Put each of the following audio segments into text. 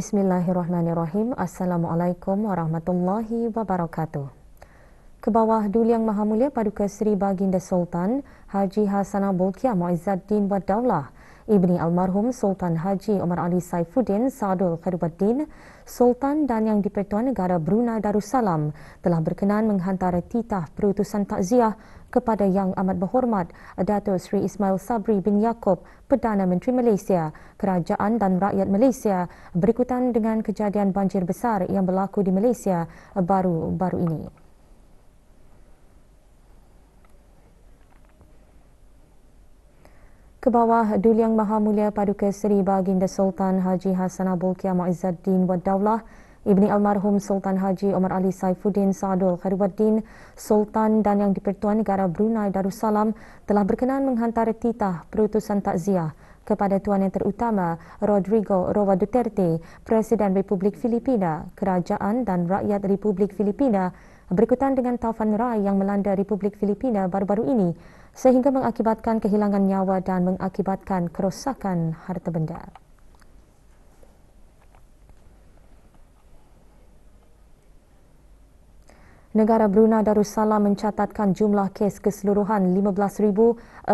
Bismillahirrahmanirrahim. Assalamualaikum warahmatullahi wabarakatuh. Kebawah Duli Yang Maha Mulia Paduka Seri Baginda Sultan Haji Hasanah Bolkiah Muizzaddin Waddaulah Ibni Almarhum Sultan Haji Omar Ali Saifuddin Sadul Khairuddin Sultan dan Yang di-Pertuan Negara Brunei Darussalam telah berkenan menghantar titah perutusan takziah kepada Yang Amat Berhormat Datuk Seri Ismail Sabri bin Yaakob, Perdana Menteri Malaysia, Kerajaan dan Rakyat Malaysia berikutan dengan kejadian banjir besar yang berlaku di Malaysia baru-baru ini. Kebawah Duli Yang Maha Mulia Paduka Seri Baginda Sultan Haji Hasanah Bolkiah Muizzaddin Waddaulah Ibni Almarhum Sultan Haji Omar Ali Saifuddin Sadul Khairuddin Sultan dan Yang di-Pertuan Negara Brunei Darussalam telah berkenan menghantar titah perutusan takziah kepada Tuan Yang Terutama Rodrigo Roa Duterte, Presiden Republik Filipina, Kerajaan dan Rakyat Republik Filipina berikutan dengan taufan rai yang melanda Republik Filipina baru-baru ini sehingga mengakibatkan kehilangan nyawa dan mengakibatkan kerosakan harta benda. Negara Brunei Darussalam mencatatkan jumlah kes keseluruhan 15,429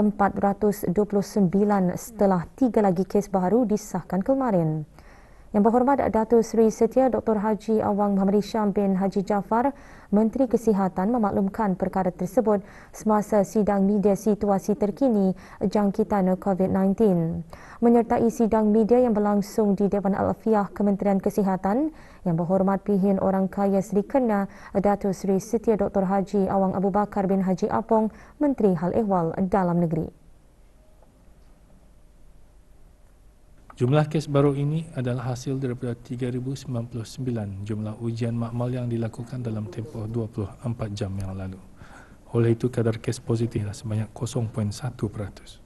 setelah 3 lagi kes baru disahkan kemarin. Yang Berhormat Datuk Seri Setia Dr. Haji Awang Muhammad Hisham bin Haji Jaafar, Menteri Kesihatan memaklumkan perkara tersebut semasa sidang media situasi terkini jangkitan COVID-19. Menyertai sidang media yang berlangsung di Dewan Al-Afiah Kementerian Kesihatan, Yang Berhormat Pihin Orang Kaya Seri Kena Datuk Seri Setia Dr. Haji Awang Abu Bakar bin Haji Apong, Menteri Hal Ehwal Dalam Negeri. Jumlah kes baru ini adalah hasil daripada 3,099 jumlah ujian makmal yang dilakukan dalam tempoh 24 jam yang lalu. Oleh itu, kadar kes positiflah sebanyak 0.1%.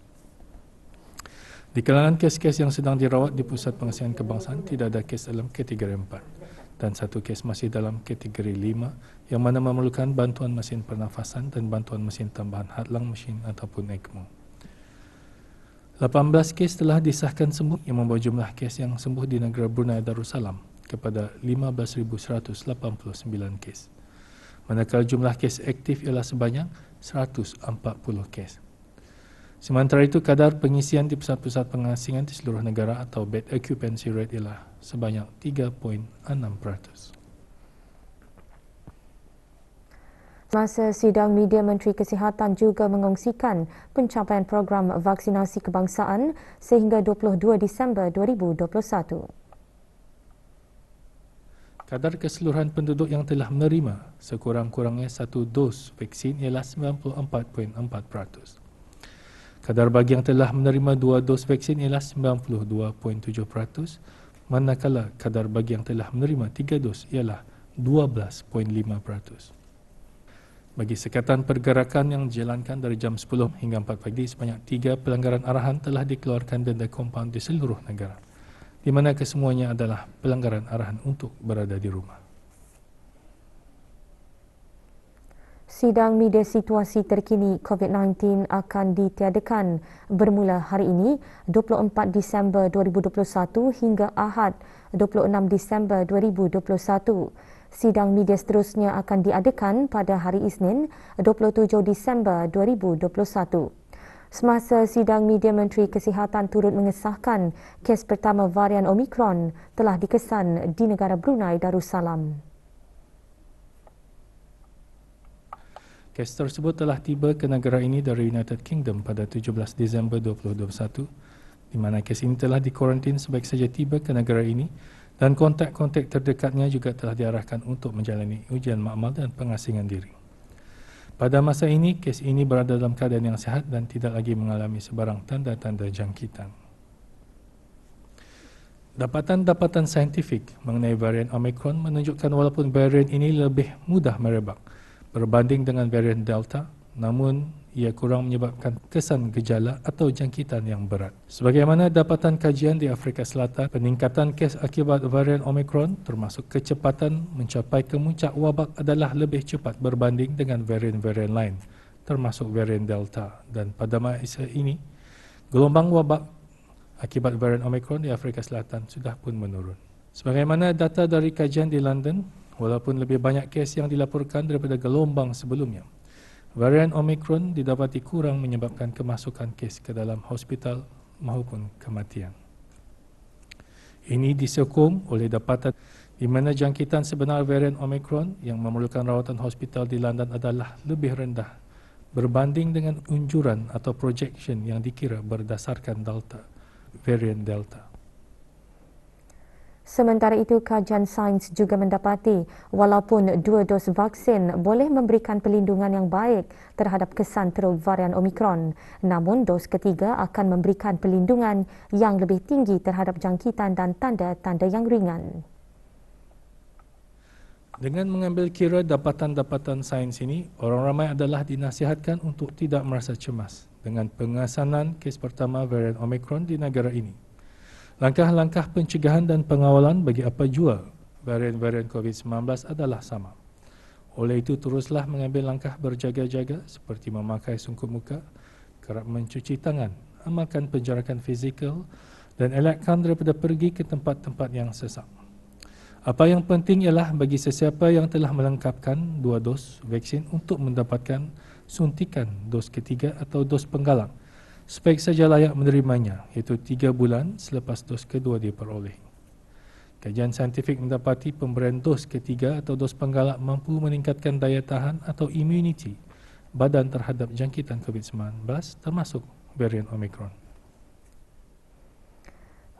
Di kalangan kes-kes yang sedang dirawat di Pusat Pengasihan Kebangsaan, tidak ada kes dalam kategori 4 dan 1 kes masih dalam kategori 5 yang mana memerlukan bantuan mesin pernafasan dan bantuan mesin tambahan hadlang mesin ataupun ECMO. 18 kes telah disahkan sembuh yang membawa jumlah kes yang sembuh di negara Brunei Darussalam kepada 15,189 kes. Manakala jumlah kes aktif ialah sebanyak 140 kes. Sementara itu, kadar pengisian di pusat-pusat pengasingan di seluruh negara atau bed occupancy rate ialah sebanyak 3.6%. Masa sidang media, Menteri Kesihatan juga mengongsikan pencapaian program vaksinasi kebangsaan sehingga 22 Disember 2021. Kadar keseluruhan penduduk yang telah menerima sekurang-kurangnya 1 dos vaksin ialah 94.4%. Kadar bagi yang telah menerima 2 dos vaksin ialah 92.7%, manakala kadar bagi yang telah menerima 3 dos ialah 12.5%. Bagi sekatan pergerakan yang dijalankan dari jam 10 hingga 4 pagi, sebanyak 3 pelanggaran arahan telah dikeluarkan denda kompaun di seluruh negara, di mana kesemuanya adalah pelanggaran arahan untuk berada di rumah. Sidang media situasi terkini COVID-19 akan ditiadakan bermula hari ini 24 Disember 2021 hingga Ahad 26 Disember 2021. Sidang media seterusnya akan diadakan pada hari Isnin 27 Disember 2021. Semasa sidang media, Menteri Kesihatan turut mengesahkan kes pertama varian Omicron telah dikesan di negara Brunei Darussalam. Kes tersebut telah tiba ke negara ini dari United Kingdom pada 17 Disember 2021, di mana kes ini telah dikuarantin sebaik saja tiba ke negara ini dan kontak-kontak terdekatnya juga telah diarahkan untuk menjalani ujian makmal dan pengasingan diri. Pada masa ini, kes ini berada dalam keadaan yang sihat dan tidak lagi mengalami sebarang tanda-tanda jangkitan. Dapatan-dapatan saintifik mengenai varian Omicron menunjukkan walaupun varian ini lebih mudah merebak berbanding dengan varian Delta, namun ia kurang menyebabkan kesan gejala atau jangkitan yang berat. Sebagaimana dapatan kajian di Afrika Selatan, peningkatan kes akibat varian Omicron termasuk kecepatan mencapai kemuncak wabak adalah lebih cepat berbanding dengan varian-varian lain, termasuk varian Delta. Dan pada masa ini, gelombang wabak akibat varian Omicron di Afrika Selatan sudah pun menurun. Sebagaimana data dari kajian di London, walaupun lebih banyak kes yang dilaporkan daripada gelombang sebelumnya, varian Omicron didapati kurang menyebabkan kemasukan kes ke dalam hospital maupun kematian. Ini disokong oleh dapatan di mana jangkitan sebenar varian Omicron yang memerlukan rawatan hospital di London adalah lebih rendah berbanding dengan unjuran atau projection yang dikira berdasarkan varian Delta. Sementara itu, kajian sains juga mendapati walaupun 2 dos vaksin boleh memberikan perlindungan yang baik terhadap kesan teruk varian Omicron, namun dos ketiga akan memberikan perlindungan yang lebih tinggi terhadap jangkitan dan tanda-tanda yang ringan. Dengan mengambil kira dapatan-dapatan sains ini, orang ramai adalah dinasihatkan untuk tidak merasa cemas dengan pengesanan kes pertama varian Omicron di negara ini. Langkah-langkah pencegahan dan pengawalan bagi apa jua varian-varian COVID-19 adalah sama. Oleh itu, teruslah mengambil langkah berjaga-jaga seperti memakai sungkup muka, kerap mencuci tangan, amalkan penjarakan fizikal dan elakkan daripada pergi ke tempat-tempat yang sesak. Apa yang penting ialah bagi sesiapa yang telah melengkapkan 2 dos vaksin untuk mendapatkan suntikan dos ketiga atau dos penggalang, sebaik saja layak menerimanya, iaitu 3 bulan selepas dos kedua diperoleh. Kajian saintifik mendapati pemberian dos ketiga atau dos penggalak mampu meningkatkan daya tahan atau immuniti badan terhadap jangkitan COVID-19 termasuk varian Omicron.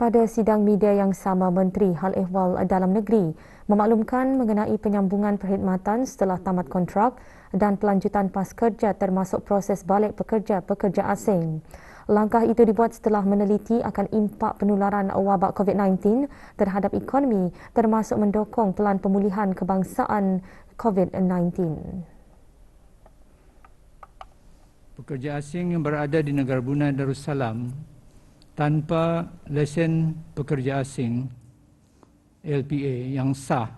Pada sidang media yang sama, Menteri Hal Ehwal Dalam Negeri memaklumkan mengenai penyambungan perkhidmatan setelah tamat kontrak dan pelanjutan pas kerja termasuk proses balik pekerja asing. Langkah itu dibuat setelah meneliti akan impak penularan wabak COVID-19 terhadap ekonomi termasuk mendukung pelan pemulihan kebangsaan COVID-19. Pekerja asing yang berada di negara Brunei Darussalam tanpa lesen pekerja asing LPA yang sah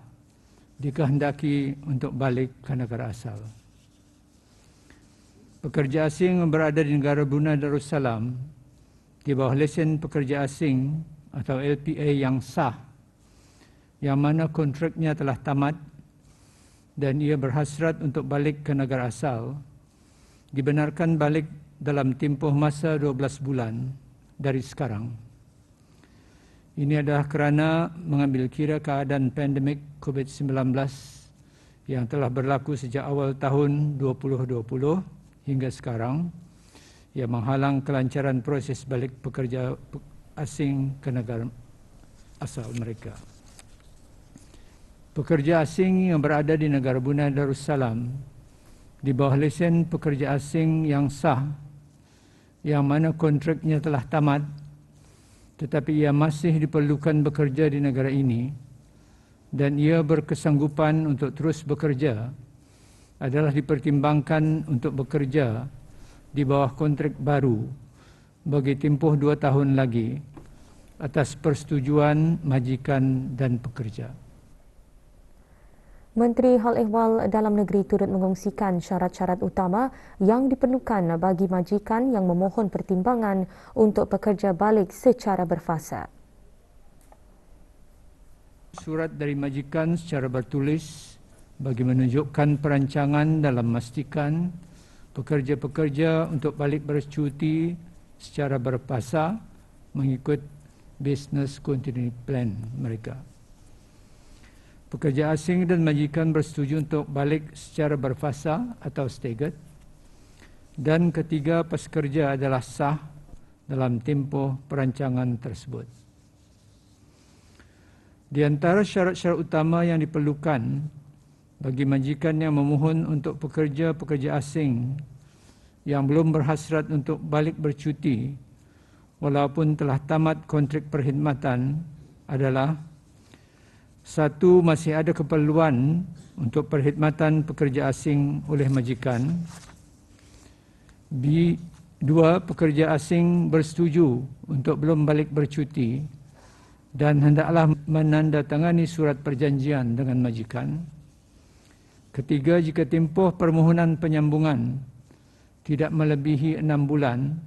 dikehendaki untuk balik ke negara asal. Pekerja asing yang berada di negara Brunei Darussalam di bawah lesen pekerja asing atau LPA yang sah yang mana kontraknya telah tamat dan ia berhasrat untuk balik ke negara asal dibenarkan balik dalam tempoh masa 12 bulan dari sekarang. Ini adalah kerana mengambil kira keadaan pandemik COVID-19 yang telah berlaku sejak awal tahun 2020 hingga sekarang yang menghalang kelancaran proses balik pekerja asing ke negara asal mereka. Pekerja asing yang berada di negara Brunei Darussalam di bawah lesen pekerja asing yang sah yang mana kontraknya telah tamat tetapi ia masih diperlukan bekerja di negara ini dan ia berkesanggupan untuk terus bekerja adalah dipertimbangkan untuk bekerja di bawah kontrak baru bagi tempoh 2 tahun lagi atas persetujuan majikan dan pekerja. Menteri Hal Ehwal Dalam Negeri turut mengongsikan syarat-syarat utama yang diperlukan bagi majikan yang memohon pertimbangan untuk pekerja balik secara berfasa. Surat dari majikan secara bertulis bagi menunjukkan perancangan dalam memastikan pekerja-pekerja untuk balik bercuti secara berfasa mengikut business continuity plan mereka. Pekerja asing dan majikan bersetuju untuk balik secara berfasa atau staggered. Dan ketiga, peskerja adalah sah dalam tempoh perancangan tersebut. Di antara syarat-syarat utama yang diperlukan bagi majikan yang memohon untuk pekerja-pekerja asing yang belum berhasrat untuk balik bercuti walaupun telah tamat kontrak perkhidmatan adalah: 1. Masih ada keperluan untuk perkhidmatan pekerja asing oleh majikan. 2. Pekerja asing bersetuju untuk belum balik bercuti dan hendaklah menandatangani surat perjanjian dengan majikan. 3. Jika tempoh permohonan penyambungan tidak melebihi 6 bulan,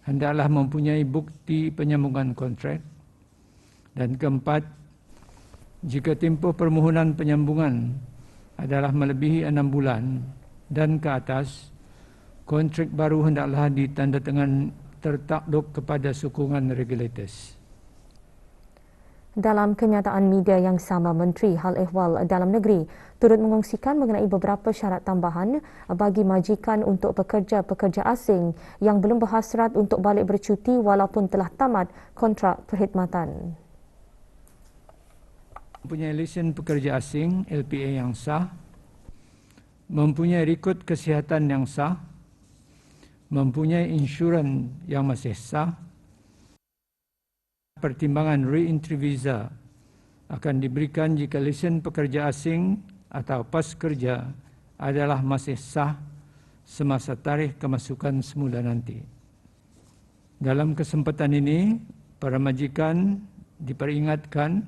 hendaklah mempunyai bukti penyambungan kontrak. Dan 4, Jika tempoh permohonan penyambungan adalah melebihi 6 bulan dan ke atas, kontrak baru hendaklah ditandatangan tertakluk kepada sokongan regulators. Dalam kenyataan media yang sama, Menteri Hal Ehwal Dalam Negeri turut mengongsikan mengenai beberapa syarat tambahan bagi majikan untuk pekerja-pekerja asing yang belum berhasrat untuk balik bercuti walaupun telah tamat kontrak perkhidmatan. Mempunyai lesen pekerja asing LPA yang sah, mempunyai rekod kesihatan yang sah, mempunyai insurans yang masih sah. Pertimbangan re-entry visa akan diberikan jika lesen pekerja asing atau pas kerja adalah masih sah semasa tarikh kemasukan semula nanti. Dalam kesempatan ini, para majikan diperingatkan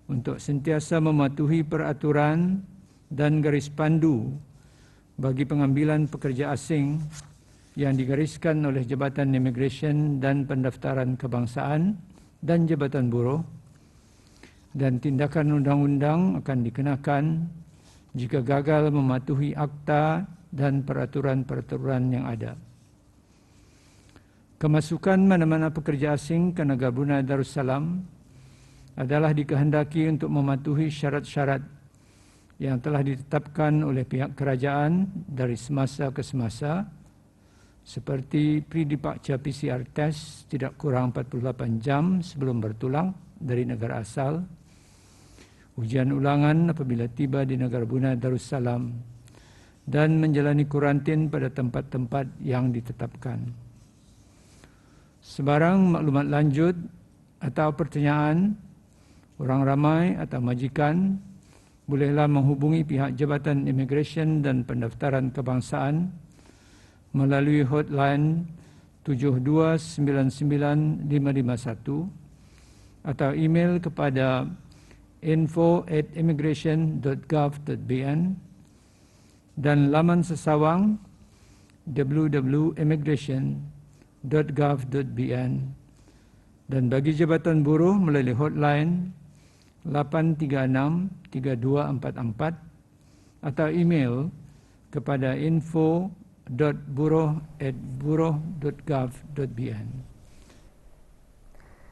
untuk sentiasa mematuhi peraturan dan garis pandu bagi pengambilan pekerja asing yang digariskan oleh Jabatan Immigration dan Pendaftaran Kebangsaan dan Jabatan Buruh, dan tindakan undang-undang akan dikenakan jika gagal mematuhi akta dan peraturan-peraturan yang ada. Kemasukan mana-mana pekerja asing ke Negara Brunei Darussalam adalah dikehendaki untuk mematuhi syarat-syarat yang telah ditetapkan oleh pihak kerajaan dari semasa ke semasa, seperti pre-departure PCR test tidak kurang 48 jam sebelum bertulang dari negara asal, ujian ulangan apabila tiba di negara Brunei Darussalam, dan menjalani kuarantin pada tempat-tempat yang ditetapkan. Sebarang maklumat lanjut atau pertanyaan, orang ramai atau majikan bolehlah menghubungi pihak Jabatan Immigration dan Pendaftaran Kebangsaan melalui hotline 7299551 atau email kepada info@immigration.gov.bn dan laman sesawang www.immigration.gov.bn, dan bagi Jabatan Buruh melalui hotline 836-3244 atau email kepada info.buruh@buruh.gov.bn.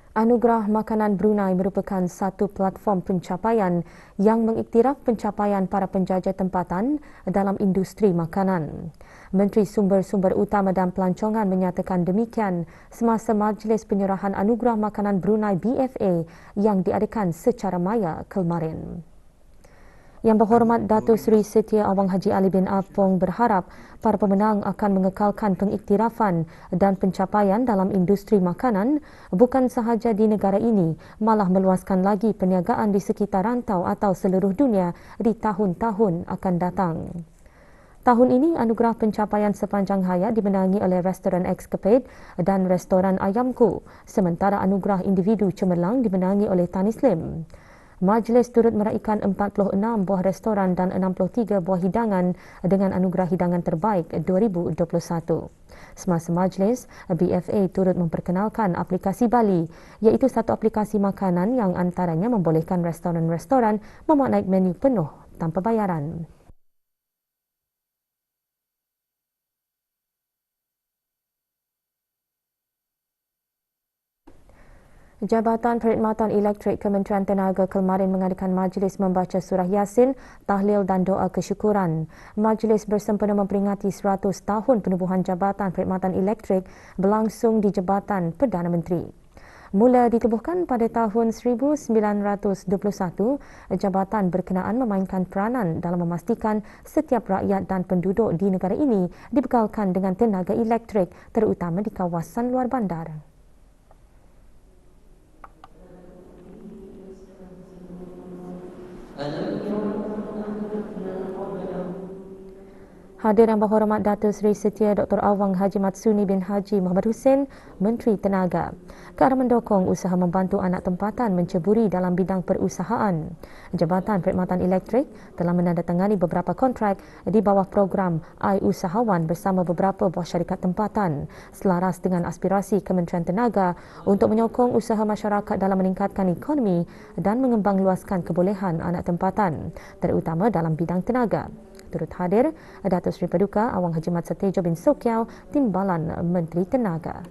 Anugerah Makanan Brunei merupakan satu platform pencapaian yang mengiktiraf pencapaian para penjajah tempatan dalam industri makanan. Menteri Sumber-Sumber Utama dan Pelancongan menyatakan demikian semasa Majlis Penyerahan Anugerah Makanan Brunei BFA yang diadakan secara maya kemarin. Yang Berhormat Datuk Seri Setia Awang Haji Ali bin Apong berharap para pemenang akan mengekalkan pengiktirafan dan pencapaian dalam industri makanan bukan sahaja di negara ini, malah meluaskan lagi perniagaan di sekitar rantau atau seluruh dunia di tahun-tahun akan datang. Tahun ini, anugerah pencapaian sepanjang hayat dimenangi oleh Restoran Escapade dan Restoran Ayamku, sementara anugerah individu cemerlang dimenangi oleh Tan Slim. Majlis turut meraihkan 46 buah restoran dan 63 buah hidangan dengan anugerah hidangan terbaik 2021. Semasa majlis, BFA turut memperkenalkan aplikasi Bali, iaitu satu aplikasi makanan yang antaranya membolehkan restoran-restoran memuat naik menu penuh tanpa bayaran. Jabatan Perkhidmatan Elektrik Kementerian Tenaga kemarin mengadakan majlis membaca surah Yasin, tahlil dan doa kesyukuran. Majlis bersempena memperingati 100 tahun penubuhan Jabatan Perkhidmatan Elektrik berlangsung di Jabatan Perdana Menteri. Mula ditubuhkan pada tahun 1921, jabatan berkenaan memainkan peranan dalam memastikan setiap rakyat dan penduduk di negara ini dibekalkan dengan tenaga elektrik, terutama di kawasan luar bandar. Hadir yang berhormat Datuk Seri Setia Dr. Awang Haji Matsuni bin Haji Muhammad Hussein, Menteri Tenaga, ke arah mendukung usaha membantu anak tempatan menceburi dalam bidang perusahaan. Jabatan Perkhidmatan Elektrik telah menandatangani beberapa kontrak di bawah program iUsahawan bersama beberapa buah syarikat tempatan selaras dengan aspirasi Kementerian Tenaga untuk menyokong usaha masyarakat dalam meningkatkan ekonomi dan mengembangluaskan kebolehan anak tempatan, terutama dalam bidang tenaga. Turut hadir Datuk Seri Paduka Awang Haji Mat Setejo bin Sokiau, Timbalan Menteri Tenaga.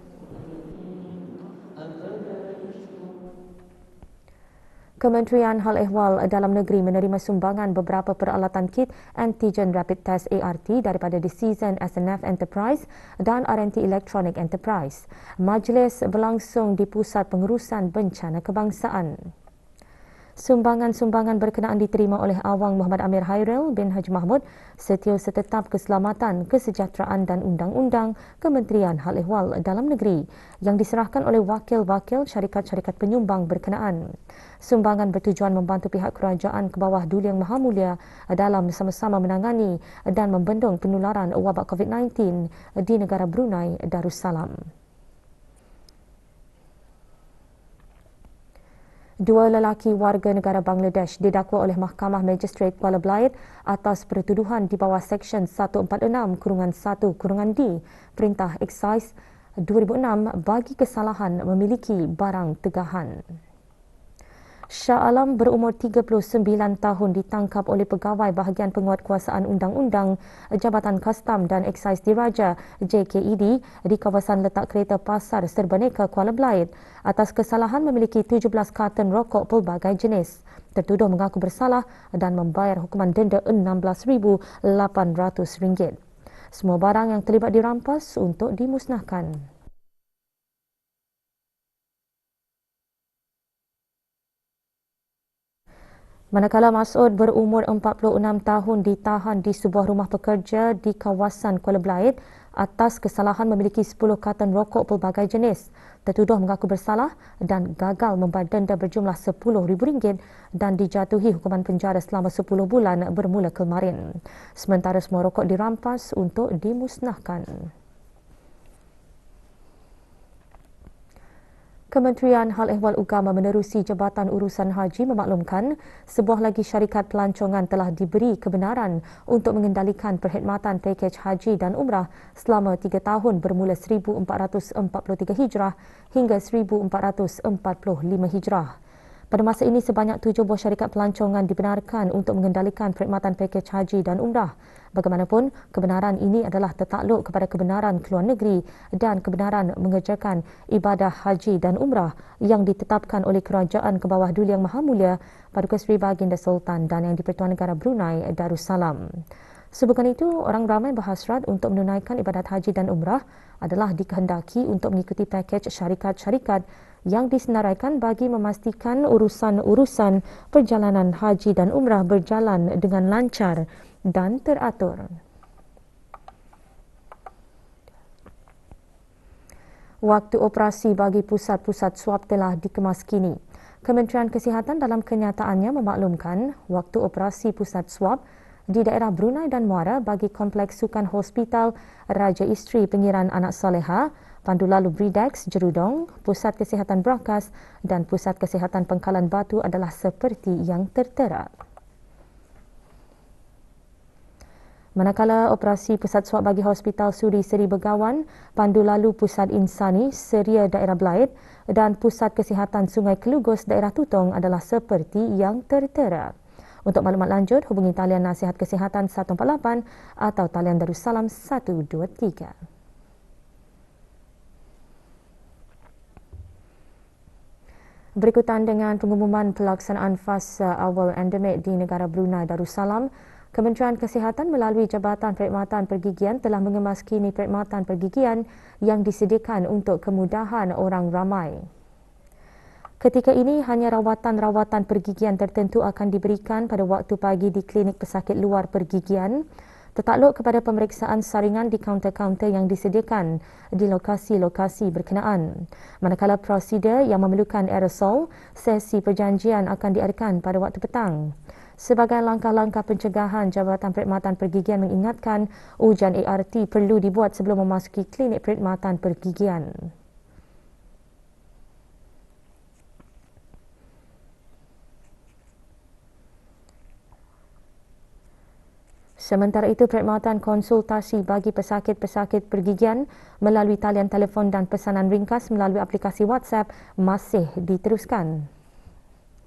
Kementerian Hal Ehwal Dalam Negeri menerima sumbangan beberapa peralatan kit antigen rapid test ART daripada The Season SNF Enterprise dan R&T Electronic Enterprise. Majlis berlangsung di Pusat Pengurusan Bencana Kebangsaan. Sumbangan-sumbangan berkenaan diterima oleh Awang Muhammad Amir Hairil bin Haji Mahmud, Setiausaha Tetap Keselamatan, Kesejahteraan dan Undang-Undang Kementerian Hal Ehwal Dalam Negeri yang diserahkan oleh wakil-wakil syarikat-syarikat penyumbang berkenaan. Sumbangan bertujuan membantu pihak kerajaan ke bawah Duli Yang Maha Mulia dalam sama-sama menangani dan membendung penularan wabak COVID-19 di negara Brunei Darussalam. Dua lelaki warga negara Bangladesh didakwa oleh Mahkamah Magistrate Kuala Belait atas pertuduhan di bawah Seksyen 146-1-D Perintah Excise 2006 bagi kesalahan memiliki barang tegahan. Shah Alam berumur 39 tahun ditangkap oleh Pegawai Bahagian Penguatkuasaan Undang-Undang Jabatan Kastam dan Eksais Diraja JKED di kawasan letak kereta Pasar Serbaneka Kuala Belait atas kesalahan memiliki 17 karton rokok pelbagai jenis. Tertuduh mengaku bersalah dan membayar hukuman denda RM16,800. Semua barang yang terlibat dirampas untuk dimusnahkan. Manakala Mas'ud berumur 46 tahun ditahan di sebuah rumah pekerja di kawasan Kuala Belait atas kesalahan memiliki 10 karton rokok pelbagai jenis. Tertuduh mengaku bersalah dan gagal membayar denda berjumlah RM10,000 dan dijatuhi hukuman penjara selama 10 bulan bermula kemarin. Sementara semua rokok dirampas untuk dimusnahkan. Kementerian Hal Ehwal Ugama menerusi Jabatan Urusan Haji memaklumkan sebuah lagi syarikat pelancongan telah diberi kebenaran untuk mengendalikan perkhidmatan pakej haji dan umrah selama 3 tahun bermula 1443 Hijrah hingga 1445 Hijrah. Pada masa ini, sebanyak 7 buah syarikat pelancongan dibenarkan untuk mengendalikan perkhidmatan pakej haji dan umrah. Bagaimanapun, kebenaran ini adalah tertakluk kepada kebenaran keluar negeri dan kebenaran mengerjakan ibadah haji dan umrah yang ditetapkan oleh Kerajaan ke bawah Duli Yang Maha Mulia Paduka Seri Baginda Sultan dan Yang di-Pertuan Negara Brunei Darussalam. Sebabkan itu, orang ramai berhasrat untuk menunaikan ibadat haji dan umrah adalah dikehendaki untuk mengikuti pakej syarikat-syarikat yang disenaraikan bagi memastikan urusan-urusan perjalanan haji dan umrah berjalan dengan lancar dan teratur. Waktu operasi bagi pusat-pusat swab telah dikemas kini. Kementerian Kesihatan dalam kenyataannya memaklumkan waktu operasi pusat swab di daerah Brunei dan Muara bagi Kompleks Sukan Hospital Raja Isteri Pengiran Anak Soleha, Pandu Lalu Bridex, Jerudong, Pusat Kesihatan Brakas dan Pusat Kesihatan Pengkalan Batu adalah seperti yang tertera. Manakala operasi pusat swab bagi Hospital Suri Seri Begawan, Pandu Lalu Pusat Insani, Seria Daerah Belait dan Pusat Kesihatan Sungai Kelugos Daerah Tutong adalah seperti yang tertera. Untuk maklumat lanjut, hubungi talian Nasihat Kesihatan 148 atau talian Darussalam 123. Berikutan dengan pengumuman pelaksanaan fasa awal endemik di negara Brunei Darussalam, Kementerian Kesihatan melalui Jabatan Perkhidmatan Pergigian telah mengemas kini perkhidmatan pergigian yang disediakan untuk kemudahan orang ramai. Ketika ini, hanya rawatan-rawatan pergigian tertentu akan diberikan pada waktu pagi di klinik pesakit luar pergigian, tertakluk kepada pemeriksaan saringan di kaunter-kaunter yang disediakan di lokasi-lokasi berkenaan. Manakala prosedur yang memerlukan aerosol, sesi perjanjian akan diadakan pada waktu petang. Sebagai langkah-langkah pencegahan, Jabatan Perkhidmatan Pergigian mengingatkan ujian ART perlu dibuat sebelum memasuki klinik perkhidmatan pergigian. Sementara itu, perkhidmatan konsultasi bagi pesakit-pesakit pergigian melalui talian telefon dan pesanan ringkas melalui aplikasi WhatsApp masih diteruskan.